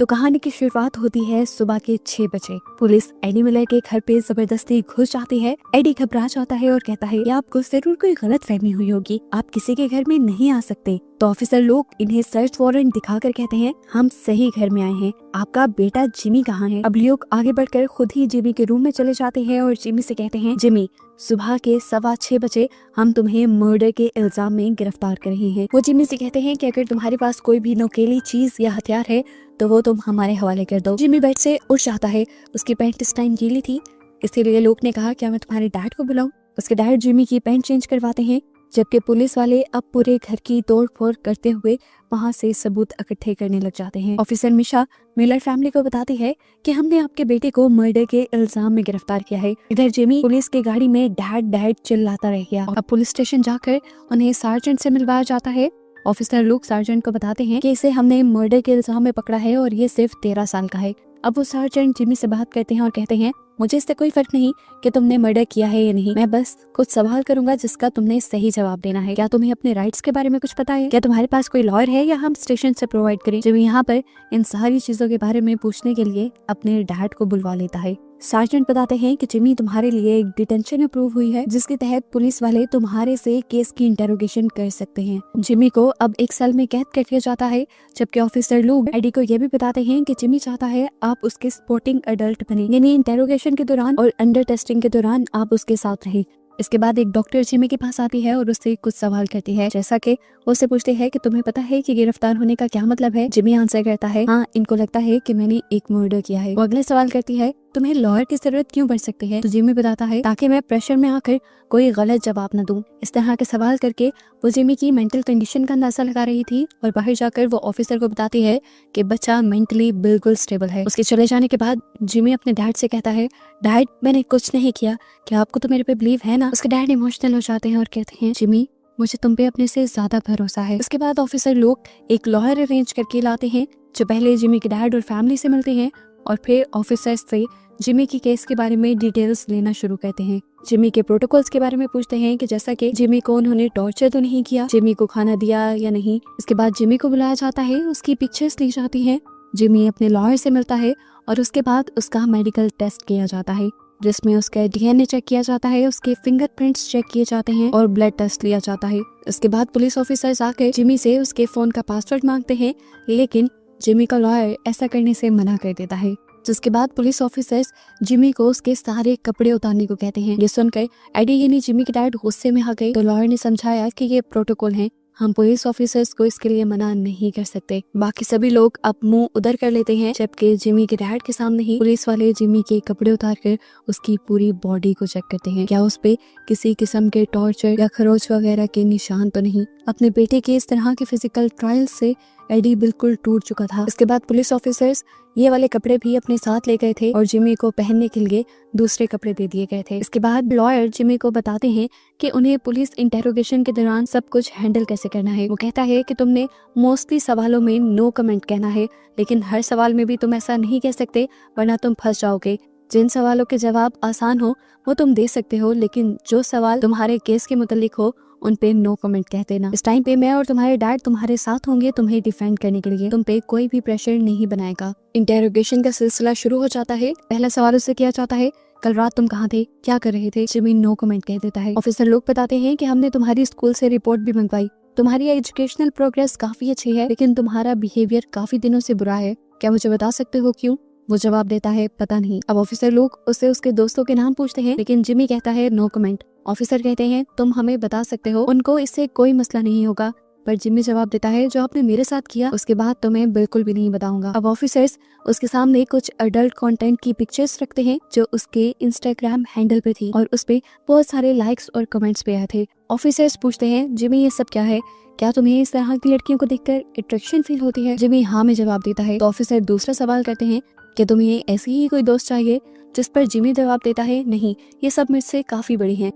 तो कहानी की शुरुआत होती है सुबह के 6 बजे। पुलिस एडी मिलर के घर पे जबरदस्ती घुस जाती है। एडी घबरा जाता है और कहता है कि आपको जरूर कोई गलत फहमी हुई होगी, आप किसी के घर में नहीं आ सकते। तो ऑफिसर लोग इन्हें सर्च वारंट दिखाकर कहते हैं हम सही घर में आए हैं, आपका बेटा जिमी कहाँ है। अब लोग आगे बढ़कर खुद ही जिमी के रूम में चले जाते हैं और जिमी से कहते हैं जिमी सुबह के 6:15 बजे हम तुम्हें मर्डर के इल्जाम में गिरफ्तार कर रहे हैं। वो जिमी से कहते हैं कि अगर तुम्हारे पास कोई भी नोकीली चीज या हथियार है तो वो तुम हमारे हवाले कर दो। जिमी बेड से उठ जाता है, उसकी पैंट इस टाइम गीली थी, इसीलिए लोग ने कहा क्या मैं तुम्हारे डैड को बुलाऊं। उसके डैड जिमी की पैंट चेंज करवाते हैं, जबकि पुलिस वाले अब पूरे घर की तोड़फोड़ करते हुए वहां से सबूत इकट्ठे करने लग जाते हैं। ऑफिसर मिशा मिलर फैमिली को बताती है कि हमने आपके बेटे को मर्डर के इल्जाम में गिरफ्तार किया है। इधर जिमी पुलिस की गाड़ी में डैड डैड चिल्लाता रह गया। अब पुलिस स्टेशन जाकर उन्हें सार्जेंट से मिलवाया जाता है। ऑफिसर लोग सार्जेंट को बताते हैं कि इसे हमने मर्डर के इल्जाम में पकड़ा है और ये सिर्फ 13 साल का है। अब वो सार्जेंट जिमी से बात करते हैं और कहते हैं मुझे इससे कोई फर्क नहीं कि तुमने मर्डर किया है या नहीं, मैं बस कुछ सवाल करूंगा जिसका तुमने सही जवाब देना है। क्या तुम्हें अपने राइट्स के बारे में कुछ पता है? क्या तुम्हारे पास कोई लॉयर है या हम स्टेशन से प्रोवाइड करें? जिमी यहाँ पर इन सारी चीजों के बारे में पूछने के लिए अपने डैड को बुलवा लेता है। सार्जेंट बताते हैं कि जिमी तुम्हारे लिए एक डिटेंशन अप्रूव हुई है जिसके तहत पुलिस वाले तुम्हारे से केस की इंटेरोगेशन कर सकते हैं। जिमी को अब एक सेल में कैद कर दिया जाता है, जबकि ऑफिसर लोग एडी को यह भी बताते हैं कि जिमी चाहता है आप उसके सपोर्टिंग अडल्ट बने, यानी इंटेरोगेशन के दौरान और अंडर टेस्टिंग के दौरान आप उसके साथ रहे। इसके बाद एक डॉक्टर जिमी के पास आती है और उससे कुछ सवाल करती है, जैसा कि उससे पूछते हैं कि तुम्हें पता है कि गिरफ्तार होने का क्या मतलब है। जिमी आंसर करता है हाँ, इनको लगता है कि मैंने एक मर्डर किया है। वो अगले सवाल करती है तुम्हें लॉयर की जरूरत क्यों पड़ सकती है? तो जिमी बताता है ताकि मैं प्रेशर में आकर कोई गलत जवाब न दूं। इस तरह के सवाल करके वो जिमी की मेंटल कंडीशन का अंदाजा लगा रही थी और बाहर जाकर वो ऑफिसर को बताती है कि बच्चा मेंटली बिल्कुल स्टेबल है। उसके चले जाने के बाद जिमी अपने डैड से कहता है डैड मैंने कुछ नहीं किया, क्या आपको तो मेरे पे बिलीव है ना? उसके डैड इमोशनल हो जाते हैं और कहते हैं जिमी मुझे तुम पे अपने से ज्यादा भरोसा है। उसके बाद ऑफिसर लोग एक लॉयर अरेंज करके लाते हैं जो पहले जिमी के डैड और फैमिली से मिलते हैं और फिर ऑफिसर से जिमी की केस के बारे में डिटेल्स लेना शुरू करते हैं। जिमी के प्रोटोकॉल्स के बारे में पूछते हैं कि जैसा कि जिमी को उन्होंने टॉर्चर तो नहीं किया, जिमी को खाना दिया या नहीं। इसके बाद जिमी को बुलाया जाता है, उसकी पिक्चर्स ली जाती हैं, जिमी अपने लॉयर से मिलता है और उसके बाद उसका मेडिकल टेस्ट किया जाता है जिसमें उसका डीएनए चेक किया जाता है, उसके फिंगरप्रिंट्स चेक किए जाते हैं और ब्लड टेस्ट लिया जाता है। इसके बाद पुलिस ऑफिसर्स आकर जिमी से उसके फोन का पासवर्ड मांगते हैं, लेकिन जिमी का लॉयर ऐसा करने से मना कर देता है। जिसके बाद पुलिस ऑफिसर्स जिमी को उसके सारे कपड़े उतारने को कहते हैं। ये सुनकर एडी यानी जिमी के डैड गुस्से में आ गए, तो लॉयर ने समझाया कि ये प्रोटोकॉल है, हम पुलिस ऑफिसर्स को इसके लिए मना नहीं कर सकते। बाकी सभी लोग अब मुंह उधर कर लेते हैं, जबकि जिमी के डैड के सामने ही पुलिस वाले जिमी के कपड़े उतार कर उसकी पूरी बॉडी को चेक करते हैं, क्या उस पे किसी किस्म के टॉर्चर या खरोच वगैरह के निशान तो नहीं। अपने बेटे के इस तरह के फिजिकल ट्रायल से एडी बिल्कुल टूट चुका था। इसके बाद पुलिस ऑफिसर्स ये वाले कपड़े भी अपने साथ ले गए थे और जिमी को पहनने के लिए दूसरे कपड़े दे दिए गए थे। इसके बाद लॉयर जिमी को बताते हैं कि उन्हें पुलिस इंटेरोगेशन के दौरान सब कुछ हैंडल कैसे करना है। वो कहता है कि तुमने मोस्टली सवालों में नो कमेंट कहना है, लेकिन हर सवाल में भी तुम ऐसा नहीं कह सकते वरना तुम फंस जाओगे। जिन सवालों के जवाब आसान हो वो तुम दे सकते हो, लेकिन जो सवाल तुम्हारे केस के मुतालिक हो उन पे नो कमेंट कह देना। इस टाइम पे मैं और तुम्हारे डैड तुम्हारे साथ होंगे तुम्हें डिफेंड करने के लिए, तुम पे कोई भी प्रेशर नहीं बनाएगा। इंटेरोगेशन का सिलसिला शुरू हो जाता है। पहला सवाल उससे किया जाता है कल रात तुम कहाँ थे, क्या कर रहे थे? जिमी नो कमेंट कह देता है। ऑफिसर लोग बताते हैं कि हमने तुम्हारी स्कूल से रिपोर्ट भी मंगवाई, तुम्हारी एजुकेशनल प्रोग्रेस काफी अच्छी है, लेकिन तुम्हारा बिहेवियर काफी दिनों से बुरा है, क्या मुझे बता सकते हो क्यों? वो जवाब देता है पता नहीं। अब ऑफिसर लोग उससे उसके दोस्तों के नाम पूछते हैं, लेकिन जिमी कहता है नो कमेंट। ऑफिसर कहते हैं तुम हमें बता सकते हो, उनको इससे कोई मसला नहीं होगा, पर जिमी जवाब देता है जो आपने मेरे साथ किया उसके बाद तो मैं बिल्कुल भी नहीं बताऊंगा। अब ऑफिसर्स उसके सामने कुछ अडल्ट कंटेंट की पिक्चर्स रखते हैं जो उसके इंस्टाग्राम हैंडल पे थी और उस पे बहुत सारे लाइक्स और कमेंट्स पे आए थे। ऑफिसर्स पूछते हैं जिमी ये सब क्या है, क्या तुम्हें इस तरह की लड़कियों को देखकर अट्रैक्शन फील होती है? जिमी हाँ में जवाब देता है। तो ऑफिसर दूसरा सवाल करते हैं कि तुम्हें ऐसी ही कोई दोस्त चाहिए? जिस पर जिमी जवाब देता है नहीं, ये सब मुझसे काफी बड़ी हैं।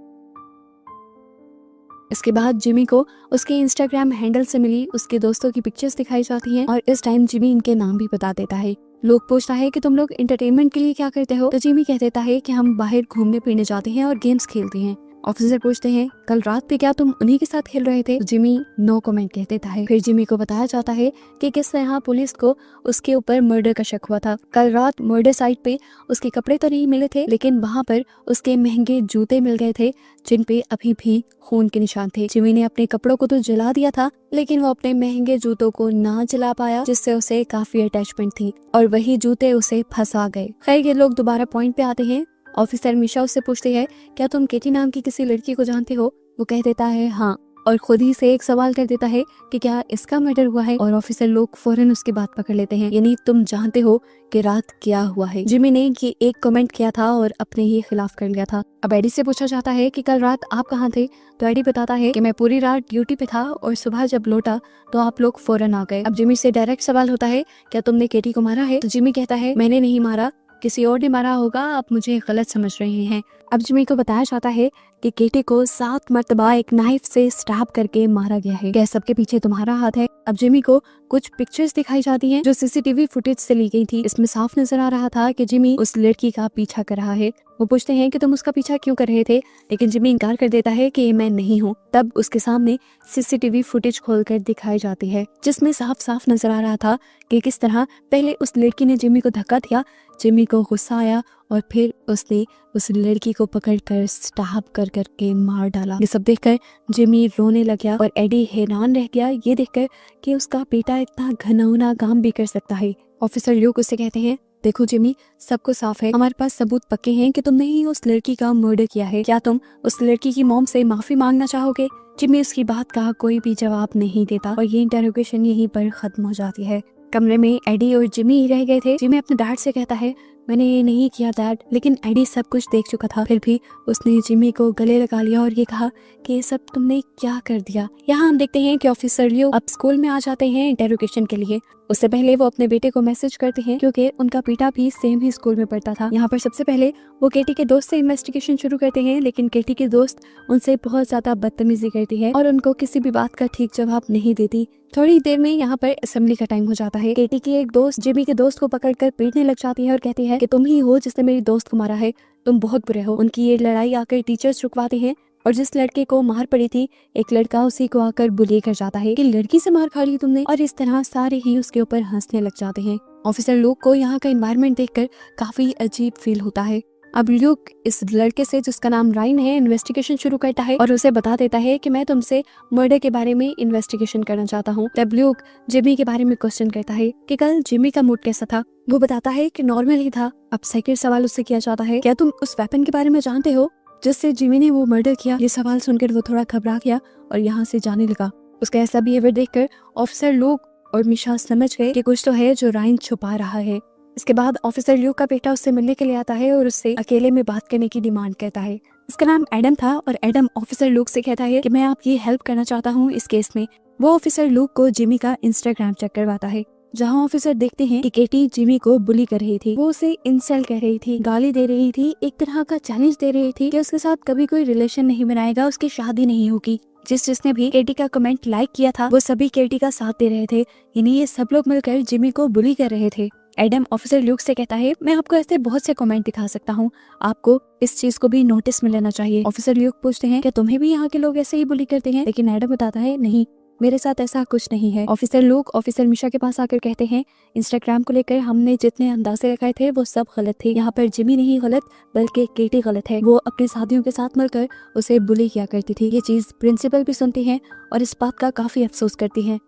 इसके बाद जिमी को उसके इंस्टाग्राम हैंडल से मिली उसके दोस्तों की पिक्चर्स दिखाई जाती हैं और इस टाइम जिमी इनके नाम भी बता देता है। लोग पूछता है कि तुम लोग एंटरटेनमेंट के लिए क्या करते हो? तो जिमी कह देता है कि हम बाहर घूमने फिरने जाते हैं और गेम्स खेलते हैं। ऑफिसर पूछते हैं कल रात पे क्या तुम उन्हीं के साथ खेल रहे थे? जिमी नो कमेंट कह देता है। फिर जिमी को बताया जाता है कि किस तरह पुलिस को उसके ऊपर मर्डर का शक हुआ था। कल रात मर्डर साइट पे उसके कपड़े तो नहीं मिले थे, लेकिन वहाँ पर उसके महंगे जूते मिल गए थे जिन पे अभी भी खून के निशान थे। जिमी ने अपने कपड़ों को तो जला दिया था, लेकिन वो अपने महंगे जूतों को ना जला पाया, जिससे उसे काफी अटैचमेंट थी और वही जूते उसे फंसा गए। खैर ये लोग दोबारा पॉइंट पे आते हैं। ऑफिसर मिशा उससे पूछते हैं क्या तुम केटी नाम की किसी लड़की को जानते हो? वो कह देता है हाँ, और खुद ही से एक सवाल कर देता है कि क्या इसका मर्डर हुआ है? और ऑफिसर लोग फौरन उसकी बात पकड़ लेते हैं, यानी तुम जानते हो कि रात क्या हुआ है। जिमी ने ये एक कमेंट किया था और अपने ही खिलाफ कर लिया था। अब एडी से पूछा जाता है कि कल रात आप कहाँ थे? तो एडी बताता है कि मैं पूरी रात ड्यूटी पे था और सुबह जब लौटा तो आप लोग फौरन आ गए। अब जिमी से डायरेक्ट सवाल होता है क्या तुमने केटी को मारा है? तो जिमी कहता है मैंने नहीं मारा, किसी और ने मारा होगा, आप मुझे गलत समझ रहे हैं। अब जिमी को बताया जाता है कि केटी को 7 मर्तबा एक नाइफ से स्टैब करके मारा गया है। क्या सबके पीछे तुम्हारा हाथ है? अब जिमी को कुछ पिक्चर्स दिखाई जाती हैं जो सीसीटीवी फुटेज से ली गई थी। इसमें साफ नजर आ रहा था कि जिमी उस लड़की का पीछा कर रहा है। वो पूछते हैं कि तुम उसका पीछा क्यों कर रहे थे, लेकिन जिमी इनकार कर देता है कि मैं नहीं हूँ। तब उसके सामने सीसीटीवी फुटेज खोलकर दिखाई जाती है, जिसमें साफ साफ नजर आ रहा था कि किस तरह पहले उस लड़की ने जिमी को धक्का दिया, जिमी को गुस्सा आया और फिर उसने उस लड़की को पकड़कर स्टैब कर करके मार डाला। ये सब देखकर जिमी रोने लग गया और एडी हैरान रह गया ये देखकर कि उसका बेटा इतना घिनौना काम भी कर सकता है। ऑफिसर ल्यूक उससे कहते हैं देखो जिमी, सब कुछ साफ है, हमारे पास सबूत पक्के हैं कि तुमने ही उस लड़की का मर्डर किया है। क्या तुम उस लड़की की मॉम से माफी मांगना चाहोगे? जिमी उसकी बात का कोई भी जवाब नहीं देता और ये इंटरोगेशन यहीं पर खत्म हो जाती है। कमरे में एडी और जिमी ही रह गए थे। जिमी अपने डैड से कहता है मैंने ये नहीं किया डैड, लेकिन एडी सब कुछ देख चुका था। फिर भी उसने जिमी को गले लगा लिया और ये कहा कि ये सब तुमने क्या कर दिया। यहाँ हम देखते हैं कि ऑफिसर लियो अब स्कूल में आ जाते हैं इंटरोगेशन के लिए। उससे पहले वो अपने बेटे को मैसेज करते हैं क्योंकि उनका बेटा भी सेम ही स्कूल में पढ़ता था। यहाँ पर सबसे पहले वो केटी के दोस्त से इन्वेस्टिगेशन शुरू करते हैं, लेकिन केटी की दोस्त उनसे बहुत ज्यादा बदतमीजी करती है और उनको किसी भी बात का ठीक जवाब नहीं देती। थोड़ी देर में यहाँ पर असेंबली का टाइम हो जाता है। केटी की एक दोस्त जिमी के दोस्त को पकड़कर पीटने लग जाती है और कहती है कि तुम ही हो जिसने मेरी दोस्त को मारा है, तुम बहुत बुरे हो। उनकी ये लड़ाई आकर टीचर्स रुकवाते हैं और जिस लड़के को मार पड़ी थी एक लड़का उसी को आकर बुली कर जाता है कि लड़की से मार खा ली तुमने, और इस तरह सारे ही उसके ऊपर हंसने लग जाते हैं। ऑफिसर ल्यूक को यहाँ का एनवायरनमेंट देखकर काफी अजीब फील होता है। अब ल्यूक इस लड़के से जिसका नाम राइन है इन्वेस्टिगेशन शुरू करता है और उसे बता देता है कि मैं तुमसे मर्डर के बारे में इन्वेस्टिगेशन करना चाहता हूँ। तब ल्यूक जिमी के बारे में क्वेश्चन करता है कि कल जिमी का मूड कैसा था। वो बताता है कि नॉर्मल ही था। अब सेकंड सवाल उससे किया जाता है क्या तुम उस वेपन के बारे में जानते हो जिससे जिमी ने वो मर्डर किया। ये सवाल सुनकर वो थोड़ा घबरा गया और यहाँ से जाने लगा। उसका ऐसा बिहेवियर देखकर ऑफिसर ल्यूक और मिशा समझ गए कि कुछ तो है जो राइन छुपा रहा है। इसके बाद ऑफिसर ल्यूक का बेटा उससे मिलने के लिए आता है और उससे अकेले में बात करने की डिमांड करता है। इसका नाम एडम था और एडम ऑफिसर ल्यूक से कहता है कि मैं आपकी हेल्प करना चाहता हूँ इस केस में। वो ऑफिसर ल्यूक को जिमी का इंस्टाग्राम चेक करवाता है, जहाँ ऑफिसर देखते हैं कि केटी जिमी को बुली कर रही थी। वो उसे इंसल्ट कर रही थी, गाली दे रही थी, एक तरह का चैलेंज दे रही थी कि उसके साथ कभी कोई रिलेशन नहीं बनाएगा, उसकी शादी नहीं होगी। जिसने भी केटी का कमेंट लाइक किया था वो सभी केटी का साथ दे रहे थे, यानी ये सब लोग मिलकर जिमी को बुली कर रहे थे। एडम ऑफिसर ल्यूक से कहता है मैं आपको ऐसे बहुत से कमेंट दिखा सकता हूँ, आपको इस चीज को भी नोटिस में लेना चाहिए। ऑफिसर ल्यूक पूछते हैं क्या तुम्हें भी यहाँ के लोग ऐसे ही बुली करते हैं, लेकिन एडम बताता है नहीं, मेरे साथ ऐसा कुछ नहीं है। ऑफिसर ल्यूक ऑफिसर मिशा के पास आकर कहते हैं इंस्टाग्राम को लेकर हमने जितने अंदाजे लगाए थे वो सब गलत थे। यहाँ पर जिमी नहीं गलत बल्कि केटी गलत है। वो अपने साथियों के साथ मिलकर उसे बुली किया करती थी। ये चीज प्रिंसिपल भी सुनती है और इस बात का काफी अफसोस करती है।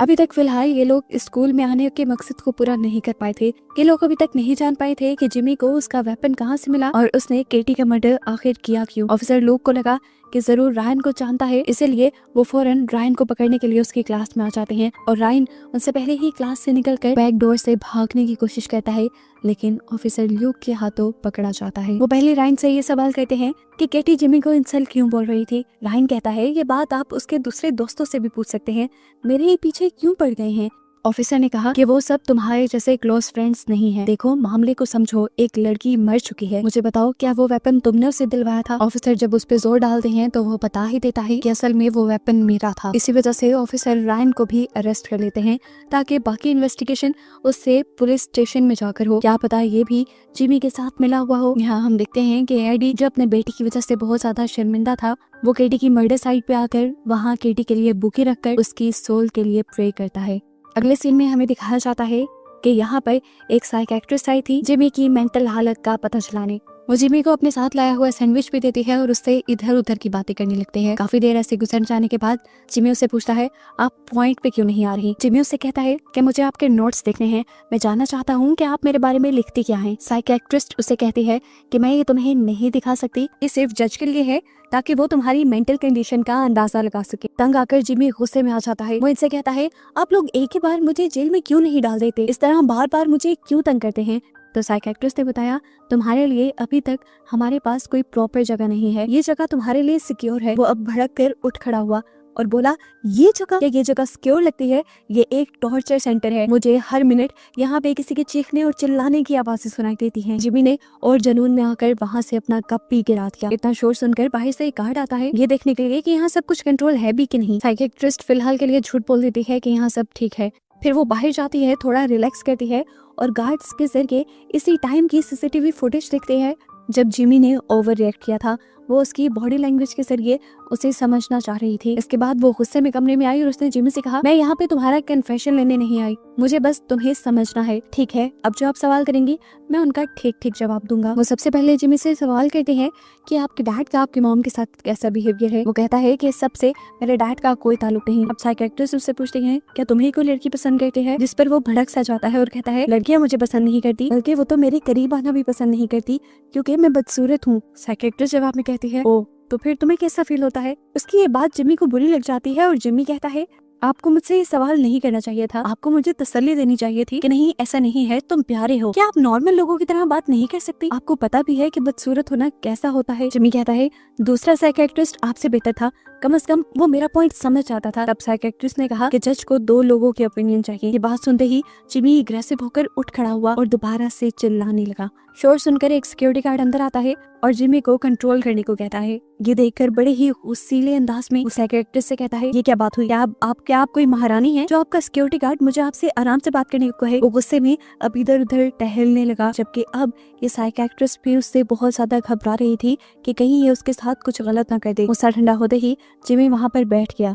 अभी तक फिलहाल ये लोग स्कूल में आने के मकसद को पूरा नहीं कर पाए थे। ये लोग अभी तक नहीं जान पाए थे कि जिमी को उसका वेपन कहाँ से मिला और उसने केटी का मर्डर आखिर किया क्यों। ऑफिसर ल्यूक को लगा कि जरूर रायन को जानता है, इसीलिए वो फौरन रायन को पकड़ने के लिए उसकी क्लास में आ जाते हैं और रायन उनसे पहले ही क्लास से निकलकर बैक डोर से भागने की कोशिश करता है, लेकिन ऑफिसर ल्यूक के हाथों पकड़ा जाता है। वो पहले रायन से ये सवाल करते हैं कि केटी जिमी को इंसल्ट क्यों बोल रही थी। रायन कहता है ये बात आप उसके दूसरे दोस्तों से भी पूछ सकते हैं, मेरे ही पीछे क्यों पड़ गए हैं। ऑफिसर ने कहा कि वो सब तुम्हारे जैसे क्लोज फ्रेंड्स नहीं है। देखो मामले को समझो, एक लड़की मर चुकी है। मुझे बताओ क्या वो वेपन तुमने उसे दिलवाया था? ऑफिसर जब उस पे जोर डालते हैं तो वो बता ही देता है कि असल में वो वेपन मेरा था। इसी वजह से ऑफिसर रायन को भी अरेस्ट कर लेते हैं ताकि बाकी इन्वेस्टिगेशन उससे पुलिस स्टेशन में जाकर हो। क्या पता ये भी जिमी के साथ मिला हुआ हो। यहाँ हम देखते हैं कि एडी जो अपने बेटी की वजह से बहुत ज्यादा शर्मिंदा था, वो केटी की मर्डर साइट पे आकर वहाँ केटी के लिए बुके रखकर उसकी सोल के लिए प्रे करता है। अगले सीन में हमें दिखाया जाता है कि यहाँ पर एक साइकियाट्रिस्ट आई थी जिमी की मेंटल हालत का पता चलाने। वो जिमी को अपने साथ लाया हुआ सैंडविच भी देती है और उससे इधर उधर की बातें करने लगते हैं। काफी देर ऐसे गुजर जाने के बाद जिमी उससे पूछता है आप पॉइंट पे क्यों नहीं आ रही? जिमी उससे कहता है कि मुझे आपके नोट्स देखने हैं, मैं जानना चाहता हूँ कि आप मेरे बारे में लिखती क्या हैं। साइकियाट्रिस्ट उसे कहती है कि मैं ये तुम्हें नहीं दिखा सकती, ये सिर्फ जज के लिए है ताकि वो तुम्हारी मेंटल कंडीशन का अंदाजा लगा सके। तंग आकर जिमी गुस्से में आ जाता है। वो इनसे कहता है आप लोग एक ही बार मुझे जेल में क्यों नहीं डाल देते, इस तरह बार बार मुझे क्यों तंग करते हैं? तो साइकियाट्रिस्ट ने बताया तुम्हारे लिए अभी तक हमारे पास कोई प्रॉपर जगह नहीं है, ये जगह तुम्हारे लिए सिक्योर है। वो अब भड़क कर उठ खड़ा हुआ और बोला ये जगह सिक्योर लगती है? ये एक टॉर्चर सेंटर है, मुझे हर मिनट यहाँ पे किसी के चीखने और चिल्लाने की आवाजें सुनाई देती हैं। जिमी ने और जुनून में आकर वहाँ से अपना कप पी गिरा दिया। इतना शोर सुनकर बाहर से एक गार्ड आता है ये देखने के लिए कि यहाँ सब कुछ कंट्रोल है भी कि नहीं। साइकियाट्रिस्ट फिलहाल के लिए झूठ बोल देती है कि यहाँ सब ठीक है। फिर वो बाहर जाती है, थोड़ा रिलैक्स करती है और गार्ड्स के जरिए इसी टाइम की सीसीटीवी फुटेज देखते हैं जब जिमी ने ओवर रिएक्ट किया था। वो उसकी बॉडी लैंग्वेज के जरिए उसे समझना चाह रही थी। इसके बाद वो गुस्से में कमरे में आई और उसने जिमी से कहा मैं यहाँ पे तुम्हारा कन्फेशन लेने नहीं आई, मुझे बस तुम्हें समझना है, ठीक है? अब जो आप सवाल करेंगी मैं उनका ठीक ठीक जवाब दूंगा। वो सबसे पहले जिमी से सवाल करते हैं कि आपके डैड का आपकी मॉम के साथ कैसा बिहेवियर है। वो कहता है कि सबसे मेरे डैड का कोई ताल्लुक नहीं। अब साइकियाट्रिस्ट उससे पूछते हैं क्या तुम्हें कोई लड़की पसंद करती है? जिस पर वो भड़क सा जाता है और कहता है लड़कियां मुझे पसंद नहीं करती, बल्कि वो तो मेरे करीब आना भी पसंद नहीं करती क्योंकि मैं बदसूरत हूँ। साइकियाट्रिस्ट जवाब में कहती है ओ तो फिर तुम्हें कैसा फील होता है? उसकी ये बात जिमी को बुरी लग जाती है और जिमी कहता है आपको मुझसे ये सवाल नहीं करना चाहिए था, आपको मुझे तसल्ली देनी चाहिए थी कि नहीं ऐसा नहीं है, तुम प्यारे हो। क्या आप नॉर्मल लोगों की तरह बात नहीं कर सकती? आपको पता भी है कि बदसूरत होना कैसा होता है? जिमी कहता है दूसरा साइकियाट्रिस्ट आपसे बेहतर था, कम से कम वो मेरा पॉइंट समझ आता था। तब साइकियाट्रिस्ट ने कहा कि जज को 2 लोगों की ओपिनियन चाहिए। ये बात सुनते ही जिमी अग्रेसिव होकर उठ खड़ा हुआ और दोबारा से चिल्लाने लगा। शोर सुनकर एक सिक्योरिटी गार्ड अंदर आता है और जिमी को कंट्रोल करने को कहता है। ये देखकर बड़े ही उसीले अंदाज में साइकियाट्रिस्ट से कहता है ये क्या बात हुई? क्या आप कोई महारानी है जो आपका सिक्योरिटी गार्ड मुझे आपसे आराम से बात करने को है? वो गुस्से में अब इधर उधर टहलने लगा, जबकि अब ये साइकियाट्रिस्ट भी उससे बहुत ज्यादा घबरा रही थी कि कहीं ये उसके साथ कुछ गलत ना कर दे। गुस्सा ठंडा होते ही जिमी वहाँ पर बैठ गया।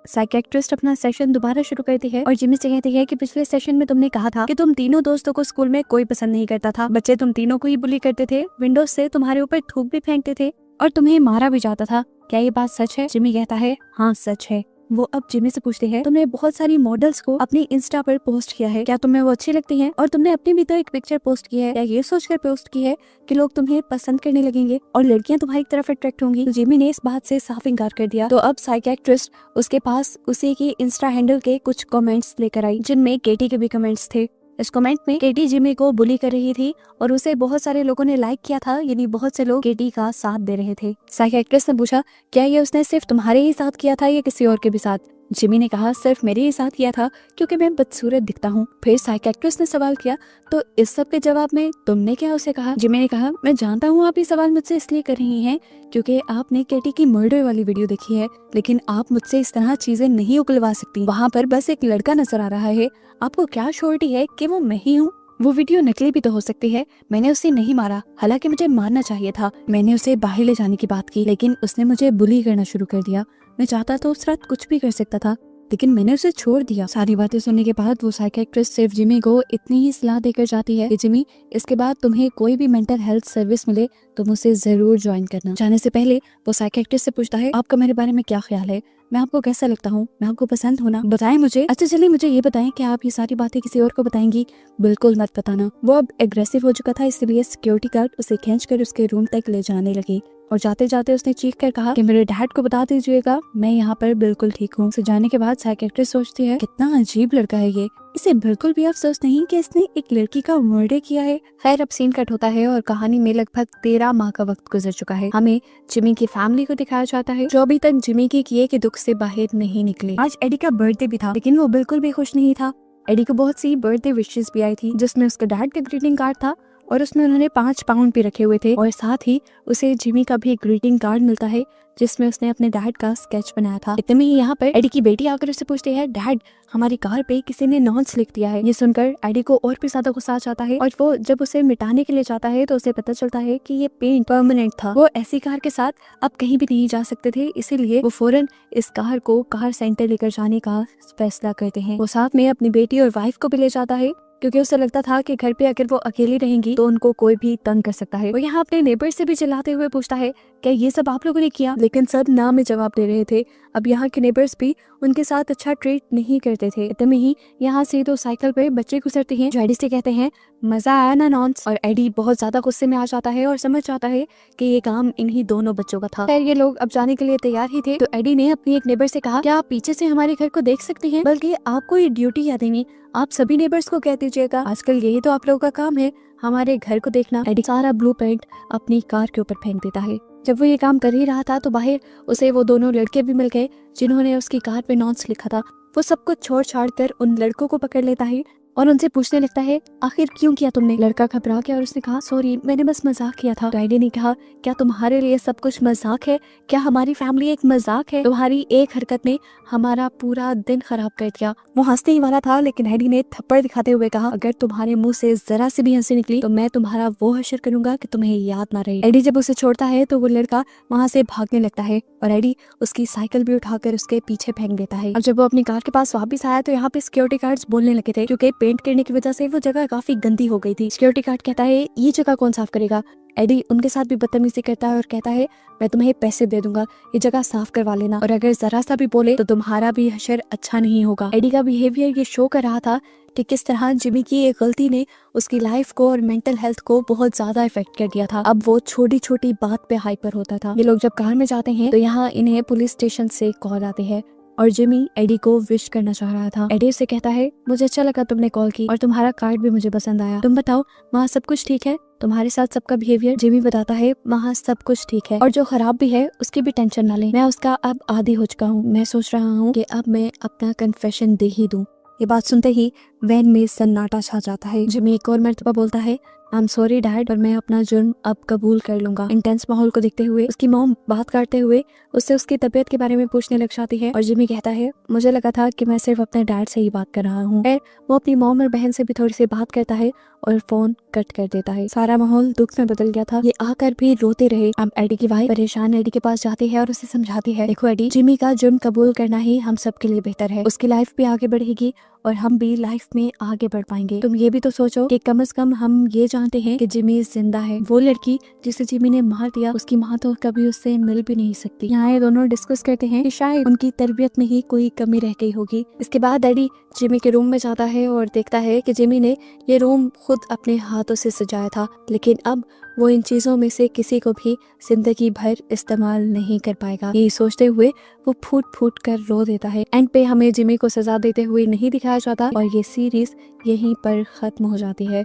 साइकियाट्रिस्ट अपना सेशन दोबारा शुरू करती है और जिमी से कहती है कि पिछले सेशन में तुमने कहा था कि तुम तीनों दोस्तों को स्कूल में कोई पसंद नहीं करता था, बच्चे तुम तीनों को ही बुली करते थे, विंडोज से तुम्हारे ऊपर थूक भी फेंकते थे और तुम्हें मारा भी जाता था। क्या ये बात सच है? जिमी कहता है हाँ सच है। वो अब जिमी से पूछते हैं तुमने बहुत सारी मॉडल्स को अपनी इंस्टा पर पोस्ट किया है, क्या तुम्हें वो अच्छी लगती हैं? और तुमने अपनी भी तो एक पिक्चर पोस्ट की है, क्या ये सोचकर पोस्ट की है कि लोग तुम्हें पसंद करने लगेंगे और लड़कियां तुम्हारी तरफ अट्रैक्ट होंगी? तो जिमी ने इस बात से साफ इनकार कर दिया। तो अब साइकियाट्रिस्ट उसके पास उसी की इंस्टा हैंडल के कुछ कमेंट्स लेकर आई जिनमें केटी के भी कमेंट्स थे। इस कमेंट में केटी जिमी को बुली कर रही थी और उसे बहुत सारे लोगों ने लाइक किया था, यानी बहुत से लोग केटी का साथ दे रहे थे। साइकियाट्रिस्ट ने पूछा क्या ये उसने सिर्फ तुम्हारे ही साथ किया था या किसी और के भी साथ? जिमी ने कहा सिर्फ मेरे ही साथ किया था क्योंकि मैं बदसूरत दिखता हूँ। फिर साइकियाट्रिस्ट ने सवाल किया तो इस सब के जवाब में तुमने क्या उसे कहा? जिमी ने कहा मैं जानता हूँ आप ये सवाल मुझसे इसलिए कर रही हैं क्योंकि आपने केटी की मर्डर वाली वीडियो देखी है, लेकिन आप मुझसे इस तरह चीजें नहीं उगलवा सकती। वहाँ पर बस एक लड़का नजर आ रहा है, आपको क्या श्योरिटी है कि वो मैं ही हूँ? वो वीडियो नकली भी तो हो सकती है, मैंने उसे नहीं मारा, हालांकि मुझे मारना चाहिए था। मैंने उसे बाहर ले जाने की बात की लेकिन उसने मुझे बुली करना शुरू कर दिया। मैं चाहता तो उस रात कुछ भी कर सकता था लेकिन मैंने उसे छोड़ दिया। सारी बातें सुनने के बाद वो साइकियाट्रिस्ट सिर्फ जिमी को इतनी ही सलाह देकर जाती है कि जिमी इसके बाद तुम्हें कोई भी मेंटल हेल्थ सर्विस मिले तुम उसे जरूर ज्वाइन करना। जाने से पहले वो साइकियाट्रिस्ट से पूछता है आपका मेरे बारे में क्या ख्याल है, मैं आपको कैसा लगता हूँ, मैं आपको पसंद हूँ ना, बताएं मुझे। अच्छा चलिए मुझे ये बताएं कि आप ये सारी बातें किसी और को बताएंगी? बिल्कुल मत बताना। वो अब एग्रेसिव हो चुका था, इसलिए सिक्योरिटी गार्ड उसे खींचकर उसके रूम तक ले जाने लगे और जाते जाते उसने चीख कर कहा कि मेरे डैड को बता दीजिएगा मैं यहाँ पर बिल्कुल ठीक हूँ। जाने के बाद साइकियाट्रिस्ट सोचती है कितना अजीब लड़का है ये, इसे बिल्कुल भी अफसोस नहीं कि इसने एक लड़की का मर्डर किया है। खैर अब सीन कट होता है और कहानी में लगभग 13 माह का वक्त गुजर चुका है। हमें जिमी की फैमिली को दिखाया जाता है जो अभी तक जिमी के किए के दुख से बाहर नहीं निकले। आज एडी का बर्थडे भी था लेकिन वो बिल्कुल भी खुश नहीं था। एडी को बहुत सी बर्थडे विशेस भी आई थी जिसमें उसका डैड का ग्रीटिंग कार्ड था और उसमें उन्होंने 5 पाउंड भी रखे हुए थे और साथ ही उसे जिमी का भी एक ग्रीटिंग कार्ड मिलता है जिसमें उसने अपने डैड का स्केच बनाया था। इतने में ही यहाँ पर एडी की बेटी आकर उससे पूछती है, डैड हमारी कार पे किसी ने नॉन्स लिख दिया है। ये सुनकर एडी को और भी ज्यादा गुस्सा आ जाता है और वो जब उसे मिटाने के लिए जाता है तो उसे पता चलता है कि ये पेंट परमानेंट था। वो ऐसी कार के साथ अब कहीं भी नहीं जा सकते थे, इसीलिए वो फौरन इस कार को कार सेंटर लेकर जाने का फैसला करते हैं। वो साथ में अपनी बेटी और वाइफ को भी ले जाता है क्योंकि उसे लगता था कि घर पे अगर वो अकेली रहेंगी तो उनको कोई भी तंग कर सकता है। वो यहाँ अपने नेबर से भी चिल्लाते हुए पूछता है, क्या ये सब आप लोगों ने किया? लेकिन सब ना में जवाब दे रहे थे। अब यहाँ के नेबर्स भी उनके साथ अच्छा ट्रीट नहीं करते थे। इतने में ही यहाँ से 2 साइकिल पे बच्चे गुजरते हैं जो एडी से कहते हैं, मजा आया ना नॉन्स? और एडी बहुत ज्यादा गुस्से में आ जाता है और समझ जाता है कि ये काम इन्हीं दोनों बच्चों का था। खैर ये लोग अब जाने के लिए तैयार ही थे तो एडी ने अपनी एक नेबर से कहा, क्या आप पीछे से हमारे घर को देख सकते हैं? बल्कि आपको ये ड्यूटी याद नहीं, आप सभी नेबर्स को कह दीजिएगा, आजकल यही तो आप लोगों का काम है, हमारे घर को देखना। एडी सारा ब्लू पेंट अपनी कार के ऊपर फेंक देता है। जब वो ये काम कर ही रहा था तो बाहर उसे वो दोनों लड़के भी मिल गए जिन्होंने उसकी कार पे नॉन्स लिखा था। वो सब कुछ छोड़ छाड़ कर उन लड़कों को पकड़ लेता है और उनसे पूछने लगता है, आखिर क्यों किया तुमने? लड़का घबरा गया और उसने कहा, सॉरी मैंने बस मजाक किया था। एडी ने कहा, क्या तुम्हारे लिए सब कुछ मजाक है? क्या हमारी फैमिली एक मजाक है? तुम्हारी एक हरकत ने हमारा पूरा दिन खराब कर दिया। वो हंसने ही वाला था लेकिन एडी ने थप्पड़ दिखाते हुए कहा, अगर तुम्हारे मुंह से जरा सी भी हंसी निकली तो मैं तुम्हारा वो हश्र करूंगा कि तुम्हें याद ना रहे। एडी जब उसे छोड़ता है तो वो लड़का वहाँ से भागने लगता है और एडी उसकी साइकिल भी उठाकर उसके पीछे फेंक देता है। अब जब वो अपनी कार के पास वापस आया तो यहाँ पे सिक्योरिटी गार्ड्स बोलने लगे थे क्योंकि पेंट करने की वजह से वो जगह काफी गंदी हो गई थी। सिक्योरिटी गार्ड कहता है, ये जगह कौन साफ करेगा? एडी उनके साथ भी बदतमीजी करता है और कहता है, मैं तुम्हें पैसे दे दूंगा, ये जगह साफ करवा लेना, और अगर जरा सा भी बोले तो तुम्हारा भी हशर अच्छा नहीं होगा। एडी का बिहेवियर ये शो कर रहा था कि किस तरह जिमी की एक गलती ने उसकी लाइफ को और मेंटल हेल्थ को बहुत ज्यादा इफेक्ट कर दिया था। अब वो छोटी छोटी बात पे हाइपर होता था। ये लोग जब कार में जाते हैं तो यहाँ इन्हें पुलिस स्टेशन से कॉल आती है और जिमी एडी को विश करना चाह रहा था। एडी से कहता है, मुझे अच्छा लगा तुमने कॉल की और तुम्हारा कार्ड भी मुझे पसंद आया। तुम बताओ वहाँ सब कुछ ठीक है? तुम्हारे साथ सबका बिहेवियर? जिमी बताता है, वहाँ सब कुछ ठीक है और जो खराब भी है उसकी भी टेंशन ना ले, मैं उसका अब आदी हो चुका हूँ। मैं सोच रहा हूँ कि अब मैं अपना कन्फेशन दे ही दूँ। ये बात सुनते ही वैन में सन्नाटा छा जाता है। जिमी एक और मर्तबा बोलता है, आई एम सॉरी डैड, पर मैं अपना जुर्म अब कबूल कर लूंगा। इंटेंस माहौल को देखते हुए उसकी मॉम बात करते हुए उससे उसकी तबीयत के बारे में पूछने लग जाती है और जिमी कहता है, मुझे लगा था कि मैं सिर्फ अपने डैड से ही बात कर रहा हूँ। फिर वो अपनी मॉम और बहन से भी थोड़ी सी बात करता है और फोन कट कर देता है। सारा माहौल दुख में बदल गया था। ये आकर भी रोते रहे। अब एडी की वाइफ परेशान एडी के पास जाती है और उसे समझाती है, देखो एडी, जिमी का जुर्म कबूल करना ही हम सब के लिए बेहतर है। उसकी लाइफ भी आगे बढ़ेगी और हम भी लाइफ में आगे बढ़ पाएंगे। तुम ये भी तो सोचो कि कम से कम हम ये जानते हैं कि जिमी जिंदा है। वो लड़की जिसे जिमी ने मार दिया, उसकी माँ तो कभी उससे मिल भी नहीं सकती। यहाँ ये दोनों डिस्कस करते हैं कि शायद उनकी तरबियत में ही कोई कमी रह गई होगी। इसके बाद एडी जिमी के रूम में जाता है और देखता है कि जिमी ने ये रूम खुद अपने हाथों से सजाया था, लेकिन अब वो इन चीजों में से किसी को भी जिंदगी भर इस्तेमाल नहीं कर पाएगा। यही सोचते हुए वो फूट फूट कर रो देता है। एंड पे हमें जिमी को सजा देते हुए नहीं दिखाया जाता और ये सीरीज यहीं पर खत्म हो जाती है।